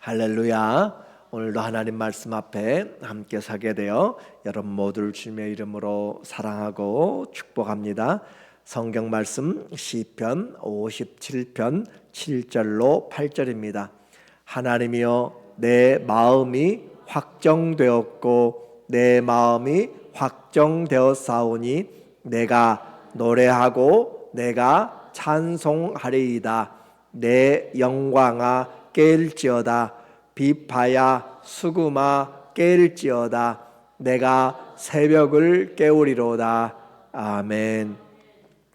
할렐루야. 오늘도 하나님 말씀 앞에 함께 서게 되어 여러분 모두를 주님의 이름으로 사랑하고 축복합니다. 성경 말씀 시편 57편 7절로 8절입니다. 하나님이여, 내 마음이 확정되었고 내 마음이 확정되었사오니 내가 노래하고 내가 찬송하리이다. 내 영광아 깨일지어다. 비파야 수금아 깨일지어다. 내가 새벽을 깨우리로다. 아멘.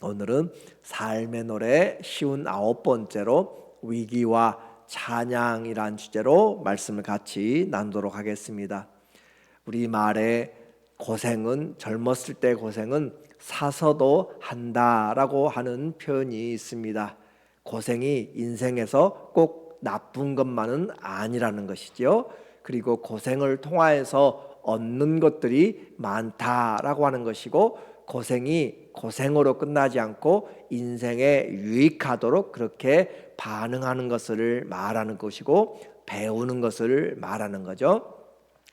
오늘은 삶의 노래 59번째로 위기와 찬양이란 주제로 말씀을 같이 나누도록 하겠습니다. 우리 말에 고생은, 젊었을 때 고생은 사서도 한다라고 하는 표현이 있습니다. 고생이 인생에서 꼭 나쁜 것만은 아니라는 것이죠. 그리고 고생을 통하여서 얻는 것들이 많다라고 하는 것이고, 고생이 고생으로 끝나지 않고 인생에 유익하도록 그렇게 반응하는 것을 말하는 것이고, 배우는 것을 말하는 거죠.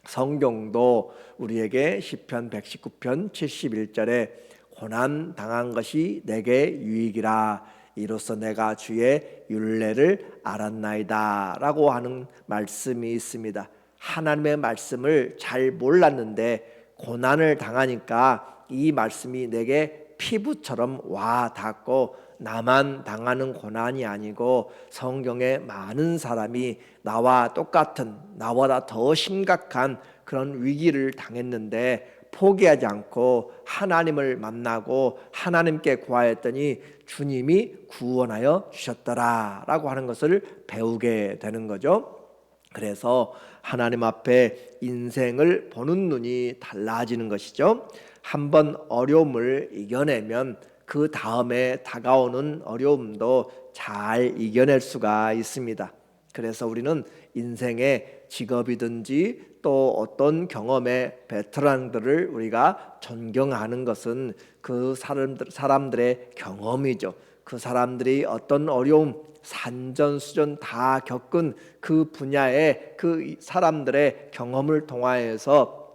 성경도 우리에게 시편 119편 71절에 고난 당한 것이 내게 유익이라. 이로써 내가 주의 율례를 알았나이다 라고 하는 말씀이 있습니다. 하나님의 말씀을 잘 몰랐는데 고난을 당하니까 이 말씀이 내게 피부처럼 와 닿고, 나만 당하는 고난이 아니고 성경에 많은 사람이 나와 똑같은, 나보다 더 심각한 그런 위기를 당했는데 포기하지 않고 하나님을 만나고 하나님께 구하였더니 주님이 구원하여 주셨더라 라고 하는 것을 배우게 되는 거죠. 그래서 하나님 앞에 인생을 보는 눈이 달라지는 것이죠. 한번 어려움을 이겨내면 그 다음에 다가오는 어려움도 잘 이겨낼 수가 있습니다. 그래서 우리는 인생의 직업이든지 또 어떤 경험의 베테랑들을 우리가 존경하는 것은 그 사람들의 경험이죠. 그 사람들이 어떤 어려움, 산전수전 다 겪은 그 분야의 그 사람들의 경험을 통하여서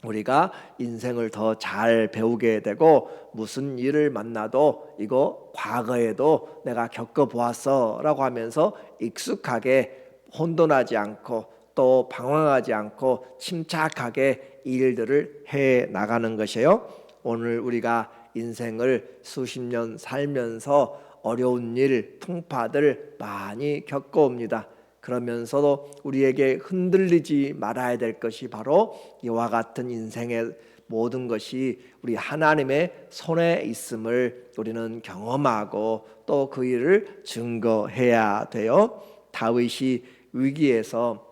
우리가 인생을 더 잘 배우게 되고, 무슨 일을 만나도 이거 과거에도 내가 겪어보았어 라고 하면서 익숙하게 혼돈하지 않고 또 방황하지 않고 침착하게 일들을 해 나가는 것이에요. 오늘 우리가 인생을 수십 년 살면서 어려운 일, 풍파들 많이 겪어옵니다. 그러면서도 우리에게 흔들리지 말아야 될 것이 바로 이와 같은 인생의 모든 것이 우리 하나님의 손에 있음을 우리는 경험하고 또 그 일을 증거해야 돼요. 다윗이 위기에서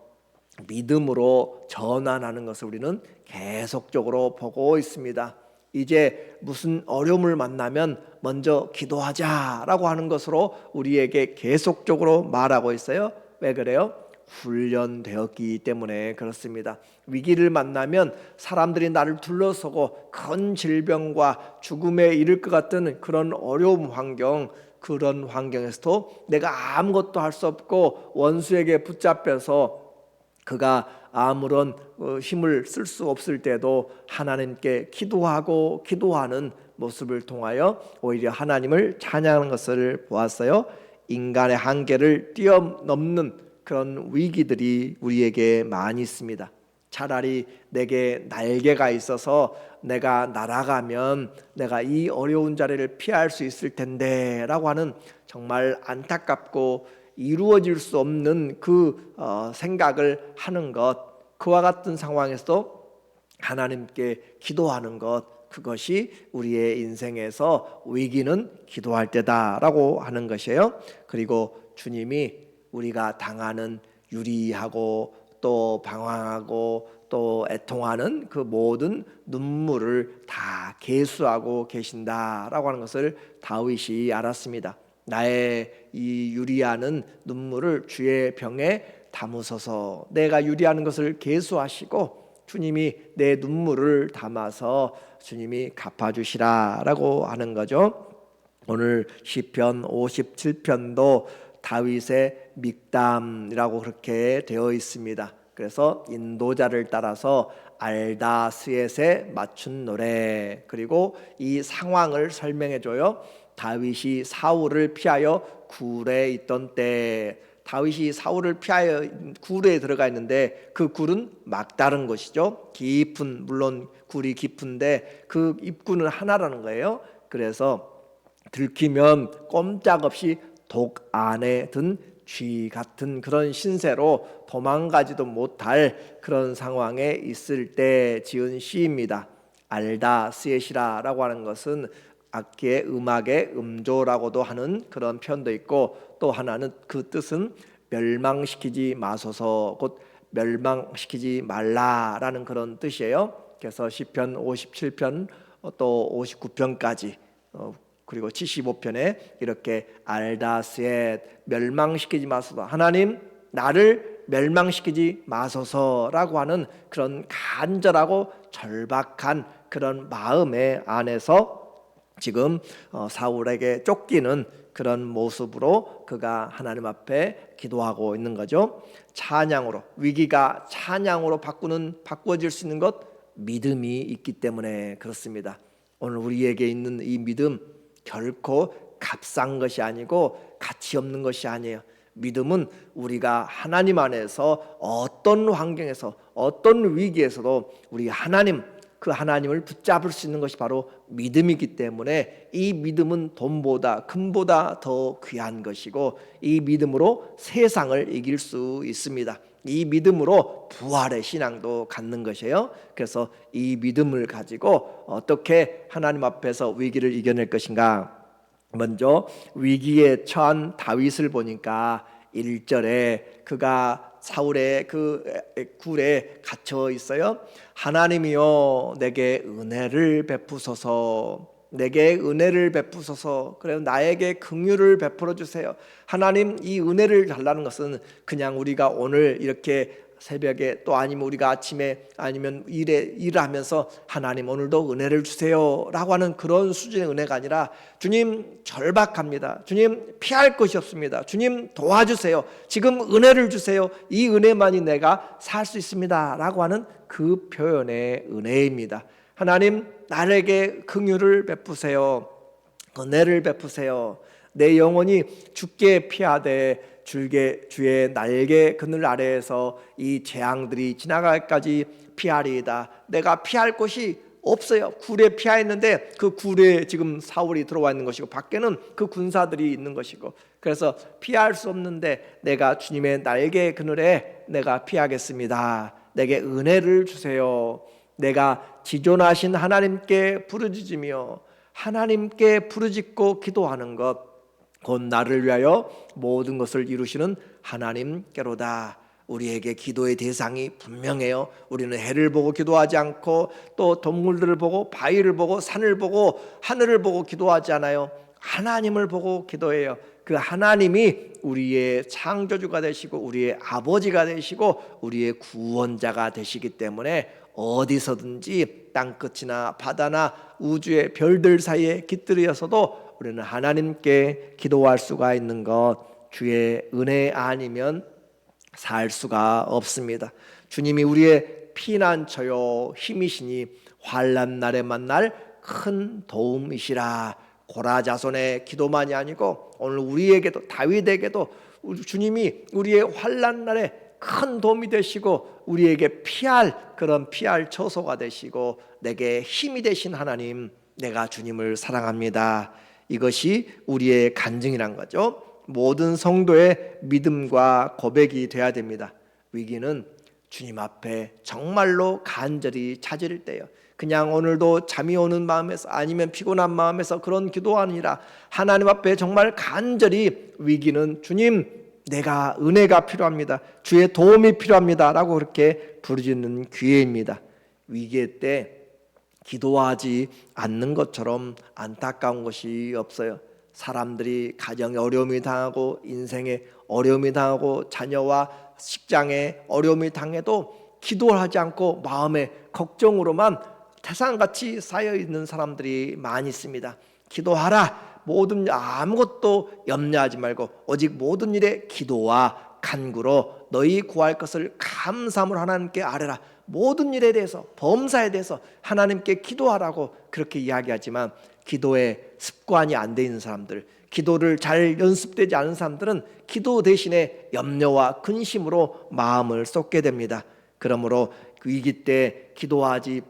믿음으로 전환하는 것을 우리는 계속적으로 보고 있습니다. 이제 무슨 어려움을 만나면 먼저 기도하자라고 하는 것으로 우리에게 계속적으로 말하고 있어요. 왜 그래요? 훈련되었기 때문에 그렇습니다. 위기를 만나면 사람들이 나를 둘러서고 큰 질병과 죽음에 이를 것 같은 그런 어려운 환경, 그런 환경에서도 내가 아무것도 할 수 없고 원수에게 붙잡혀서 그가 아무런 힘을 쓸 수 없을 때도 하나님께 기도하고 기도하는 모습을 통하여 오히려 하나님을 찬양하는 것을 보았어요. 인간의 한계를 뛰어넘는 그런 위기들이 우리에게 많이 있습니다. 차라리 내게 날개가 있어서 내가 날아가면 내가 이 어려운 자리를 피할 수 있을 텐데 라고 하는 정말 안타깝고 이루어질 수 없는 그 생각을 하는 것, 그와 같은 상황에서도 하나님께 기도하는 것, 그것이 우리의 인생에서 위기는 기도할 때다라고 하는 것이에요. 그리고 주님이 우리가 당하는 유리하고 또 방황하고 또 애통하는 그 모든 눈물을 다 계수하고 계신다라고 하는 것을 다윗이 알았습니다. 나의 이 유리하는 눈물을 주의 병에 담으소서. 내가 유리하는 것을 계수하시고 주님이 내 눈물을 담아서 주님이 갚아주시라라고 하는 거죠. 오늘 시편 57편도 다윗의 믹담이라고 그렇게 되어 있습니다. 그래서 인도자를 따라서 알다 스옕에 맞춘 노래, 그리고 이 상황을 설명해 줘요. 다윗이 사울을 피하여 굴에 있던 때, 다윗이 사울을 피하여 굴에 들어가 있는데 그 굴은 막다른 곳이죠. 깊은, 물론 굴이 깊은데 그 입구는 하나라는 거예요. 그래서 들키면 꼼짝없이 독 안에 든 쥐 같은 그런 신세로 도망가지도 못할 그런 상황에 있을 때 지은 시입니다. 알다 스옕이라고 하는 것은 악기의 음악의 음조라고도 하는 그런 표현도 있고, 또 하나는 그 뜻은 멸망시키지 마소서, 곧 멸망시키지 말라라는 그런 뜻이에요. 그래서 시편 57편 또 59편까지 그리고 75편에 이렇게 알다 스옕, 멸망시키지 마소서, 하나님 나를 멸망시키지 마소서라고 하는 그런 간절하고 절박한 그런 마음의 안에서 지금 사울에게 쫓기는 그런 모습으로 그가 하나님 앞에 기도하고 있는 거죠. 찬양으로, 위기가 찬양으로 바꾸어질 수 있는 것, 믿음이 있기 때문에 그렇습니다. 오늘 우리에게 있는 이 믿음 결코 값싼 것이 아니고 가치 없는 것이 아니에요. 믿음은 우리가 하나님 안에서 어떤 환경에서 어떤 위기에서도 우리 하나님, 그 하나님을 붙잡을 수 있는 것이 바로 믿음이기 때문에 이 믿음은 돈보다 금보다 더 귀한 것이고, 이 믿음으로 세상을 이길 수 있습니다. 이 믿음으로 부활의 신앙도 갖는 것이에요. 그래서 이 믿음을 가지고 어떻게 하나님 앞에서 위기를 이겨낼 것인가. 먼저 위기에 처한 다윗을 보니까 1절에 그가 사울의 그 굴에 갇혀 있어요. 하나님이여 내게 은혜를 베푸소서, 내게 은혜를 베푸소서. 그래서 나에게 긍휼을 베풀어 주세요. 하나님, 이 은혜를 달라는 것은 그냥 우리가 오늘 이렇게 새벽에, 또 아니면 우리가 아침에, 아니면 일하면서 하나님 오늘도 은혜를 주세요 라고 하는 그런 수준의 은혜가 아니라, 주님 절박합니다, 주님 피할 것이 없습니다, 주님 도와주세요, 지금 은혜를 주세요, 이 은혜만이 내가 살 수 있습니다 라고 하는 그 표현의 은혜입니다. 하나님 나에게 긍휼을 베푸세요, 은혜를 베푸세요. 내 영혼이 죽게 피하되 주의 날개 그늘 아래에서 이 재앙들이 지나갈까지 피하리이다. 내가 피할 곳이 없어요. 굴에 피하였는데 그 굴에 지금 사울이 들어와 있는 것이고 밖에는 그 군사들이 있는 것이고, 그래서 피할 수 없는데 내가 주님의 날개 그늘에 내가 피하겠습니다. 내게 은혜를 주세요. 내가 지존하신 하나님께 부르짖으며 하나님께 부르짖고 기도하는 것, 곧 나를 위하여 모든 것을 이루시는 하나님께로다. 우리에게 기도의 대상이 분명해요. 우리는 해를 보고 기도하지 않고, 또 동물들을 보고 바위를 보고 산을 보고 하늘을 보고 기도하지 않아요. 하나님을 보고 기도해요. 그 하나님이 우리의 창조주가 되시고 우리의 아버지가 되시고 우리의 구원자가 되시기 때문에 어디서든지 땅끝이나 바다나 우주의 별들 사이에 깃들여서도 우리는 하나님께 기도할 수가 있는 것, 주의 은혜 아니면 살 수가 없습니다. 주님이 우리의 피난처요 힘이시니 환난 날에 만날 큰 도움이시라. 고라 자손의 기도만이 아니고 오늘 우리에게도, 다윗에게도 주님이 우리의 환난 날에 큰 도움이 되시고 우리에게 피할 처소가 되시고 내게 힘이 되신 하나님, 내가 주님을 사랑합니다. 이것이 우리의 간증이란 거죠. 모든 성도의 믿음과 고백이 되어야 됩니다. 위기는 주님 앞에 정말로 간절히 찾을 때요, 그냥 오늘도 잠이 오는 마음에서 아니면 피곤한 마음에서 그런 기도가 아니라 하나님 앞에 정말 간절히 위기는 주님, 내가 은혜가 필요합니다, 주의 도움이 필요합니다 라고 그렇게 부르짖는 기회입니다. 위기의 때 기도하지 않는 것처럼 안타까운 것이 없어요. 사람들이 가정에 어려움이 당하고 인생에 어려움이 당하고 자녀와 직장에 어려움이 당해도 기도를 하지 않고 마음에 걱정으로만 태산같이 쌓여있는 사람들이 많이 있습니다. 기도하라, 모든 아무것도 염려하지 말고 오직 모든 일에 기도와 간구로 너희 구할 것을 감사함으로 하나님께 아뢰라. 모든 일에 대해서, 범사에 대해서 하나님께 기도하라고 그렇게 이야기하지만 기도에 습관이 안 돼 있는 사람들, 기도를 잘 연습되지 않은 사람들은 기도 대신에 염려와 근심으로 마음을 쏟게 됩니다. 그러므로 위기 때 기도하지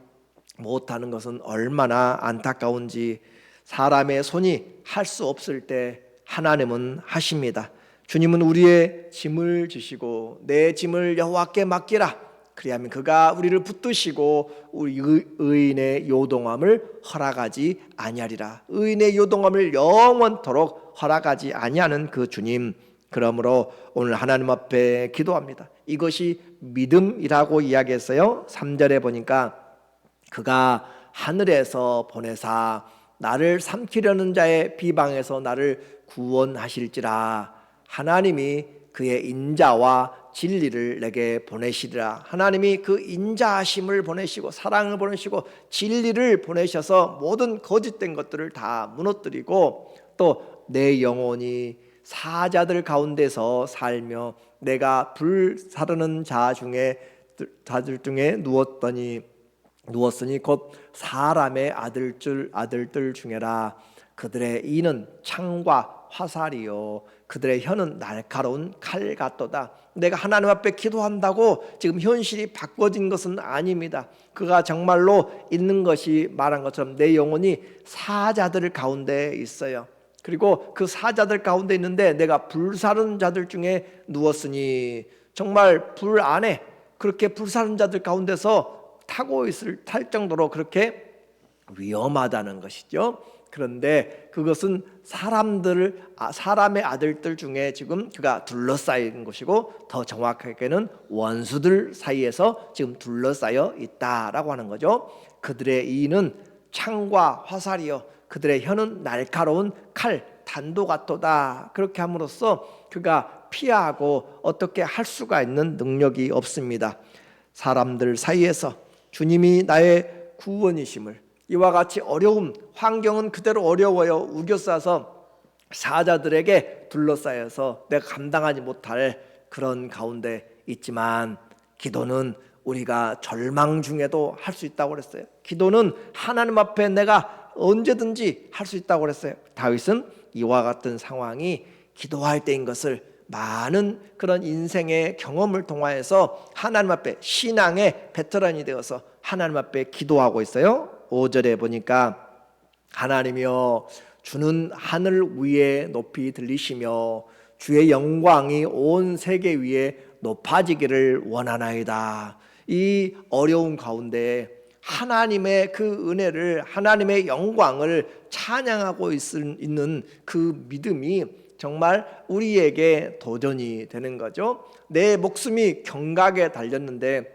못하는 것은 얼마나 안타까운지, 사람의 손이 할 수 없을 때 하나님은 하십니다. 주님은 우리의 짐을 지시고 내 짐을 여호와께 맡기라. 그리하면 그가 우리를 붙드시고 우리 의인의 요동함을 허락하지 아니하리라. 의인의 요동함을 영원토록 허락하지 아니하는 그 주님. 그러므로 오늘 하나님 앞에 기도합니다. 이것이 믿음이라고 이야기했어요. 3절에 보니까 그가 하늘에서 보내사 나를 삼키려는 자의 비방에서 나를 구원하실지라. 하나님이 그의 인자와 진리를 내게 보내시리라. 하나님이 그 인자하심을 보내시고 사랑을 보내시고 진리를 보내셔서 모든 거짓된 것들을 다 무너뜨리고 또 내 영혼이 사자들 가운데서 살며 내가 불사르는 자들 중에 누웠으니 곧 사람의 아들들 중에라. 그들의 이는 창과 화살이요 그들의 혀는 날카로운 칼 같도다. 내가 하나님 앞에 기도한다고 지금 현실이 바꿔진 것은 아닙니다. 그가 정말로 있는 것이 말한 것처럼 내 영혼이 사자들 가운데 있어요. 그리고 그 사자들 가운데 있는데 내가 불사른 자들 중에 누웠으니, 정말 불 안에 그렇게 불사른 자들 가운데서 탈 정도로 그렇게 위험하다는 것이죠. 그런데 그것은 사람의 아들들 중에 지금 그가 둘러싸인 것이고 더 정확하게는 원수들 사이에서 지금 둘러싸여 있다라고 하는 거죠. 그들의 이는 창과 화살이요 그들의 혀는 날카로운 칼 단도 같도다. 그렇게 함으로써 그가 피하고 어떻게 할 수가 있는 능력이 없습니다. 사람들 사이에서 주님이 나의 구원이심을, 이와 같이 어려움, 환경은 그대로 어려워요. 우겨싸서 사자들에게 둘러싸여서 내가 감당하지 못할 그런 가운데 있지만, 기도는 우리가 절망 중에도 할 수 있다고 그랬어요. 기도는 하나님 앞에 내가 언제든지 할 수 있다고 그랬어요. 다윗은 이와 같은 상황이 기도할 때인 것을 많은 그런 인생의 경험을 통하여서 하나님 앞에 신앙의 베테랑이 되어서 하나님 앞에 기도하고 있어요. 5절에 보니까 하나님이여 주는 하늘 위에 높이 들리시며 주의 영광이 온 세계 위에 높아지기를 원하나이다. 이 어려운 가운데 하나님의 그 은혜를, 하나님의 영광을 찬양하고 있는 그 믿음이 정말 우리에게 도전이 되는 거죠. 내 목숨이 경각에 달렸는데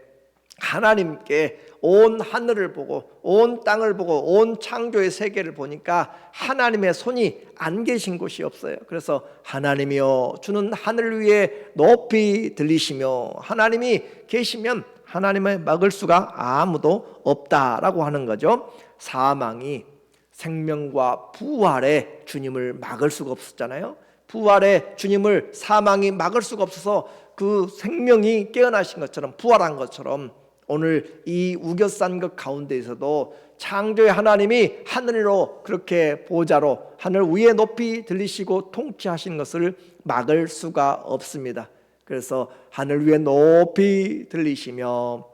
하나님께 온 하늘을 보고 온 땅을 보고 온 창조의 세계를 보니까 하나님의 손이 안 계신 곳이 없어요. 그래서 하나님이여 주는 하늘 위에 높이 들리시며, 하나님이 계시면 하나님을 막을 수가 아무도 없다라고 하는 거죠. 사망이 생명과 부활의 주님을 막을 수가 없었잖아요. 부활의 주님을 사망이 막을 수가 없어서 그 생명이 깨어나신 것처럼, 부활한 것처럼 오늘 이 우겨싼 것 가운데에서도 창조의 하나님이 하늘로 그렇게 보좌로 하늘 위에 높이 들리시고 통치하신 것을 막을 수가 없습니다. 그래서 하늘 위에 높이 들리시며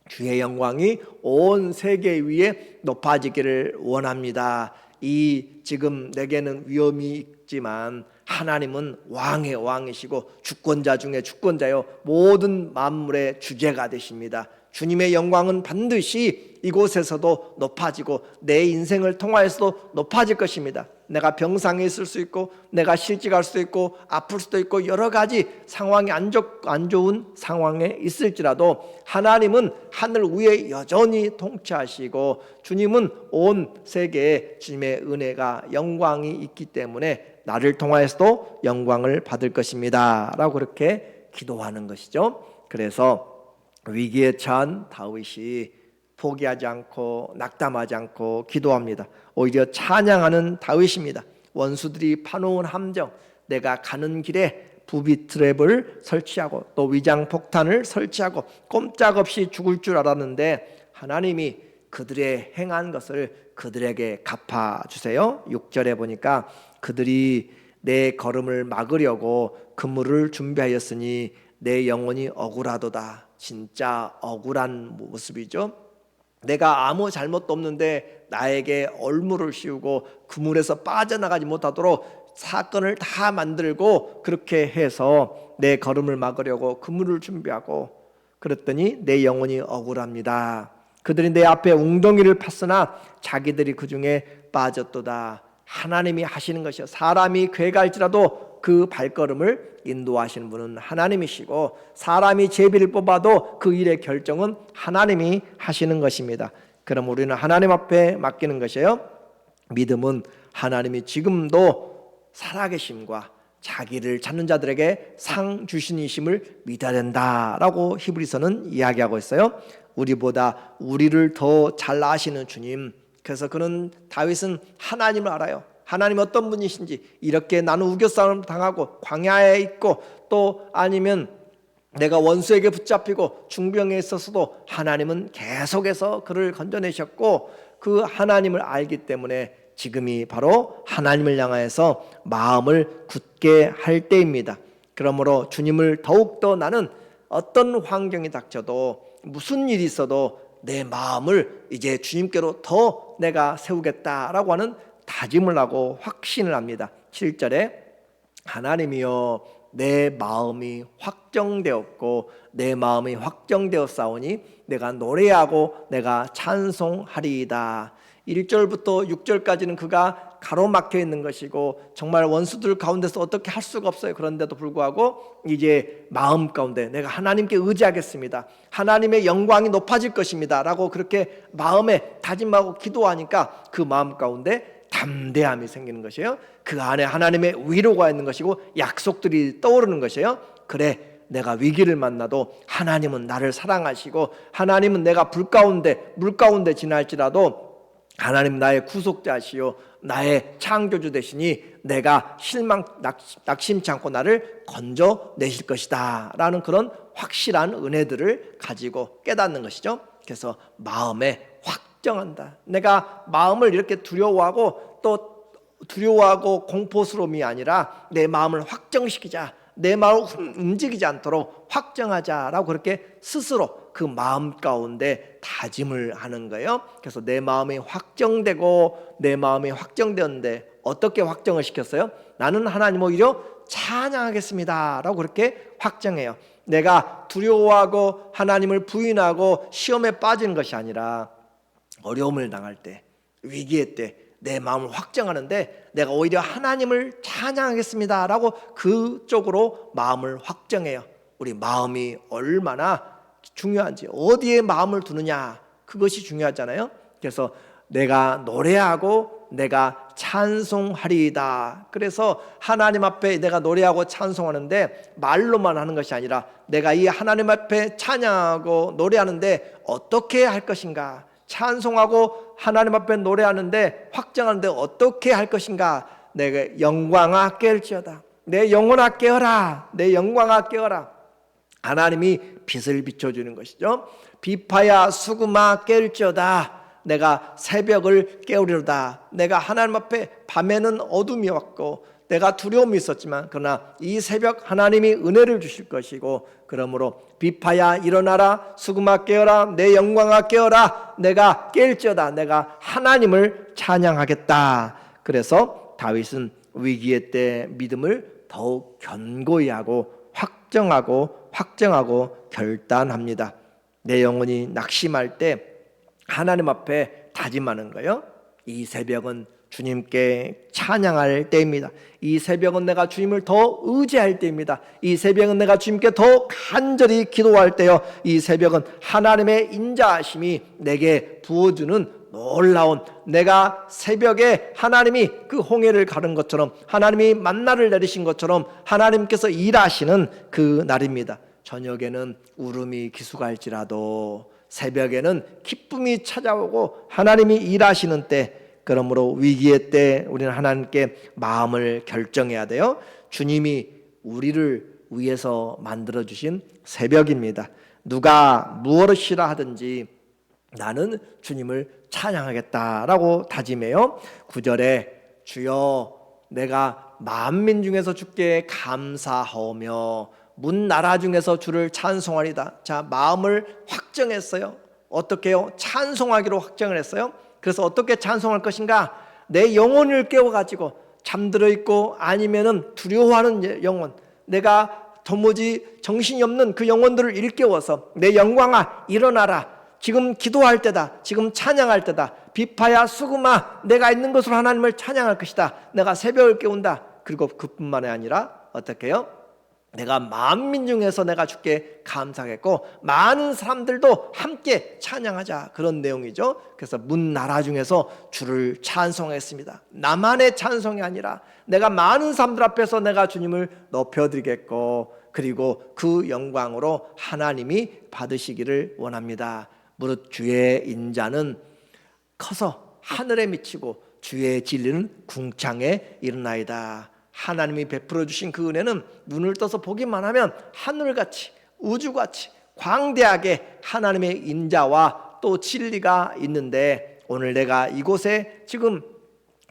주의 영광이 온 세계 위에 높아지기를 원합니다. 이 지금 내게는 위험이 있지만 하나님은 왕의 왕이시고 주권자 중에 주권자요 모든 만물의 주제가 되십니다. 주님의 영광은 반드시 이곳에서도 높아지고 내 인생을 통하여서도 높아질 것입니다. 내가 병상에 있을 수 있고 내가 실직할 수도 있고 아플 수도 있고 여러 가지 상황이 안 좋은 상황에 있을지라도 하나님은 하늘 위에 여전히 통치하시고 주님은 온 세계에 주님의 은혜가 영광이 있기 때문에 나를 통하여서도 영광을 받을 것입니다 라고 그렇게 기도하는 것이죠. 그래서 위기에 처한 다윗이 포기하지 않고 낙담하지 않고 기도합니다. 오히려 찬양하는 다윗입니다. 원수들이 파놓은 함정, 내가 가는 길에 부비 트랩을 설치하고 또 위장 폭탄을 설치하고 꼼짝없이 죽을 줄 알았는데 하나님이 그들의 행한 것을 그들에게 갚아주세요. 6절에 보니까 그들이 내 걸음을 막으려고 그물을 준비하였으니 내 영혼이 억울하도다. 진짜 억울한 모습이죠. 내가 아무 잘못도 없는데 나에게 얼물을 씌우고 그물에서 빠져나가지 못하도록 사건을 다 만들고 그렇게 해서 내 걸음을 막으려고 그물을 준비하고 그랬더니 내 영혼이 억울합니다. 그들이 내 앞에 웅덩이를 팠으나 자기들이 그 중에 빠졌도다. 하나님이 하시는 것이요, 사람이 괴갈지라도 그 발걸음을 인도하시는 분은 하나님이시고 사람이 제비를 뽑아도 그 일의 결정은 하나님이 하시는 것입니다. 그럼 우리는 하나님 앞에 맡기는 것이에요. 믿음은 하나님이 지금도 살아계심과 자기를 찾는 자들에게 상 주신이심을 믿어야 된다라고 히브리서는 이야기하고 있어요. 우리보다 우리를 더 잘 아시는 주님, 그래서 그는 다윗은 하나님을 알아요. 하나님 어떤 분이신지, 이렇게 나는 우겨싸움 당하고 광야에 있고 또 아니면 내가 원수에게 붙잡히고 중병에 있었어도 하나님은 계속해서 그를 건져내셨고 그 하나님을 알기 때문에 지금이 바로 하나님을 향하여서 마음을 굳게 할 때입니다. 그러므로 주님을 더욱더 나는 어떤 환경이 닥쳐도 무슨 일이 있어도 내 마음을 이제 주님께로 더 내가 세우겠다라고 하는 다짐을 하고 확신을 합니다. 7절에 하나님이여 내 마음이 확정되었고 내 마음이 확정되었사오니 내가 노래하고 내가 찬송하리이다. 1절부터 6절까지는 그가 가로막혀 있는 것이고 정말 원수들 가운데서 어떻게 할 수가 없어요. 그런데도 불구하고 이제 마음 가운데 내가 하나님께 의지하겠습니다, 하나님의 영광이 높아질 것입니다 라고 그렇게 마음에 다짐하고 기도하니까 그 마음 가운데 담대함이 생기는 것이에요. 그 안에 하나님의 위로가 있는 것이고 약속들이 떠오르는 것이에요. 그래, 내가 위기를 만나도 하나님은 나를 사랑하시고 하나님은 내가 불 가운데 물 가운데 지날지라도 하나님 나의 구속자시요 나의 창조주 되시니 내가 낙심치 않고 나를 건져내실 것이다 라는 그런 확실한 은혜들을 가지고 깨닫는 것이죠. 그래서 마음에 확정한다. 내가 마음을 이렇게 두려워하고 또 두려워하고 공포스러움이 아니라 내 마음을 확정시키자, 내 마음을 움직이지 않도록 확정하자라고 그렇게 스스로 그 마음 가운데 다짐을 하는 거예요. 그래서 내 마음이 확정되고 내 마음이 확정되었는데 어떻게 확정을 시켰어요? 나는 하나님 오히려 찬양하겠습니다 라고 그렇게 확정해요. 내가 두려워하고 하나님을 부인하고 시험에 빠지는 것이 아니라 어려움을 당할 때, 위기의 때 내 마음을 확정하는데 내가 오히려 하나님을 찬양하겠습니다 라고 그쪽으로 마음을 확정해요. 우리 마음이 얼마나 중요한지, 어디에 마음을 두느냐, 그것이 중요하잖아요. 그래서 내가 노래하고 내가 찬송하리이다. 그래서 하나님 앞에 내가 노래하고 찬송하는데 말로만 하는 것이 아니라 내가 이 하나님 앞에 찬양하고 노래하는데 어떻게 할 것인가, 찬송하고 하나님 앞에 노래하는데 확정하는데 어떻게 할 것인가. 내가 영광아 깨울지어다. 내 영혼아 깨어라. 내 영광아 깨어라. 하나님이 빛을 비춰주는 것이죠. 비파야 수금아 깨울지어다. 내가 새벽을 깨우리로다. 내가 하나님 앞에 밤에는 어둠이 왔고 내가 두려움이 있었지만 그러나 이 새벽 하나님이 은혜를 주실 것이고, 그러므로 비파야 일어나라, 수금아 깨어라, 내 영광아 깨어라. 내가 깰지어다. 내가 하나님을 찬양하겠다. 그래서 다윗은 위기의 때 믿음을 더욱 견고히 하고 확정하고 결단합니다. 내 영혼이 낙심할 때 하나님 앞에 다짐하는 거예요. 이 새벽은 주님께 찬양할 때입니다. 이 새벽은 내가 주님을 더 의지할 때입니다. 이 새벽은 내가 주님께 더 간절히 기도할 때요. 이 새벽은 하나님의 인자하심이 내게 부어주는 놀라운, 내가 새벽에 하나님이 그 홍해를 가른 것처럼 하나님이 만나를 내리신 것처럼 하나님께서 일하시는 그 날입니다. 저녁에는 울음이 기수갈지라도 새벽에는 기쁨이 찾아오고 하나님이 일하시는 때 그러므로 위기의 때 우리는 하나님께 마음을 결정해야 돼요. 주님이 우리를 위해서 만들어주신 새벽입니다. 누가 무엇이라 하든지 나는 주님을 찬양하겠다라고 다짐해요. 9절에 주여 내가 만민 중에서 주께 감사하며 문 나라 중에서 주를 찬송하리다. 자, 마음을 확정했어요. 어떻게요? 찬송하기로 확정을 했어요. 그래서 어떻게 찬송할 것인가? 내 영혼을 깨워가지고 잠들어 있고 아니면은 두려워하는 영혼, 내가 도무지 정신이 없는 그 영혼들을 일깨워서 내 영광아 일어나라. 지금 기도할 때다. 지금 찬양할 때다. 비파야 수금아 내가 있는 것으로 하나님을 찬양할 것이다. 내가 새벽을 깨운다. 그리고 그뿐만이 아니라 어떻게 해요? 내가 만민 중에서 내가 주께 감사하겠고 많은 사람들도 함께 찬양하자. 그런 내용이죠. 그래서 문 나라 중에서 주를 찬송했습니다. 나만의 찬송이 아니라 내가 많은 사람들 앞에서 내가 주님을 높여드리겠고 그리고 그 영광으로 하나님이 받으시기를 원합니다. 무릇 주의 인자는 커서 하늘에 미치고 주의 진리는 궁창에 이르나이다. 하나님이 베풀어 주신 그 은혜는 눈을 떠서 보기만 하면 하늘같이 우주같이 광대하게 하나님의 인자와 또 진리가 있는데 오늘 내가 이곳에 지금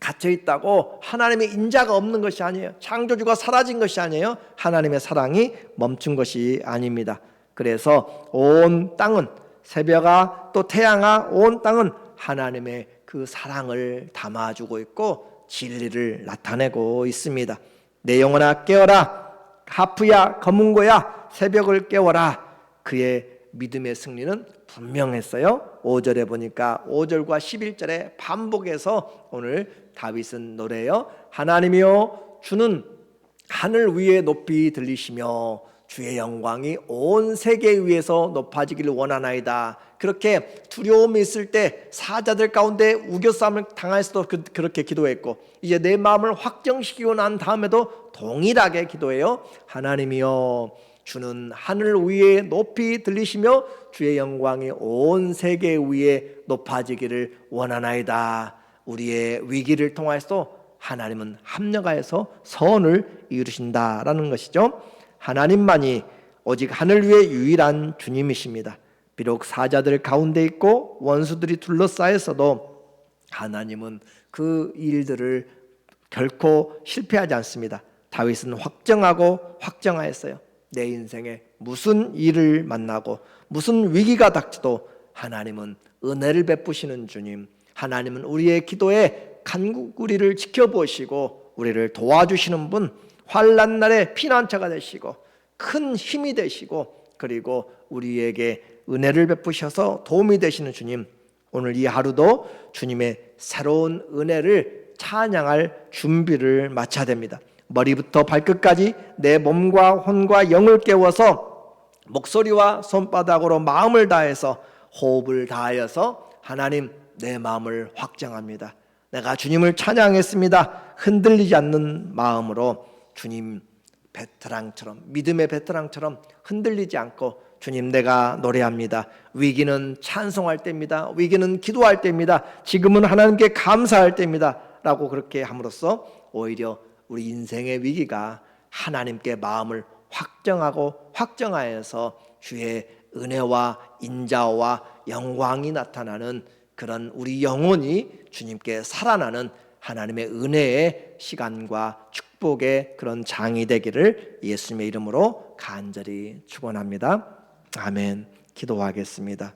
갇혀 있다고 하나님의 인자가 없는 것이 아니에요. 창조주가 사라진 것이 아니에요. 하나님의 사랑이 멈춘 것이 아닙니다. 그래서 온 땅은 새벽아 또 태양아 온 땅은 하나님의 그 사랑을 담아주고 있고 진리를 나타내고 있습니다. 내 영혼아 깨어라. 하프야 검은고야 새벽을 깨워라. 그의 믿음의 승리는 분명했어요. 5절에 보니까 5절과 11절에 반복해서 오늘 다윗은 노래요. 하나님이여 주는 하늘 위에 높이 들리시며 주의 영광이 온 세계 위에서 높아지기를 원하나이다. 그렇게 두려움이 있을 때 사자들 가운데 우겨싸움을 당할수도 그렇게 기도했고 이제 내 마음을 확정시키고 난 다음에도 동일하게 기도해요. 하나님이여 주는 하늘 위에 높이 들리시며 주의 영광이 온 세계 위에 높아지기를 원하나이다. 우리의 위기를 통해서 하나님은 합력하여서 선을 이루신다라는 것이죠. 하나님만이 오직 하늘 위에 유일한 주님이십니다. 비록 사자들 가운데 있고 원수들이 둘러싸였어도 하나님은 그 일들을 결코 실패하지 않습니다. 다윗은 확정하고 확정하였어요. 내 인생에 무슨 일을 만나고 무슨 위기가 닥쳐도 하나님은 은혜를 베푸시는 주님, 하나님은 우리의 기도에 간구리를 지켜보시고 우리를 도와주시는 분, 환난 날에 피난처가 되시고 큰 힘이 되시고 그리고 우리에게 은혜를 베푸셔서 도움이 되시는 주님, 오늘 이 하루도 주님의 새로운 은혜를 찬양할 준비를 마쳐야 됩니다. 머리부터 발끝까지 내 몸과 혼과 영을 깨워서 목소리와 손바닥으로 마음을 다해서 호흡을 다하여서 하나님 내 마음을 확정합니다. 내가 주님을 찬양했습니다. 흔들리지 않는 마음으로 주님 베테랑처럼 믿음의 베테랑처럼 흔들리지 않고 주님 내가 노래합니다. 위기는 찬송할 때입니다. 위기는 기도할 때입니다. 지금은 하나님께 감사할 때입니다. 라고 그렇게 함으로써 오히려 우리 인생의 위기가 하나님께 마음을 확정하고 확정하여서 주의 은혜와 인자와 영광이 나타나는 그런 우리 영혼이 주님께 살아나는 하나님의 은혜의 시간과 축복의 그런 장이 되기를 예수님의 이름으로 간절히 축원합니다. 아멘. 기도하겠습니다.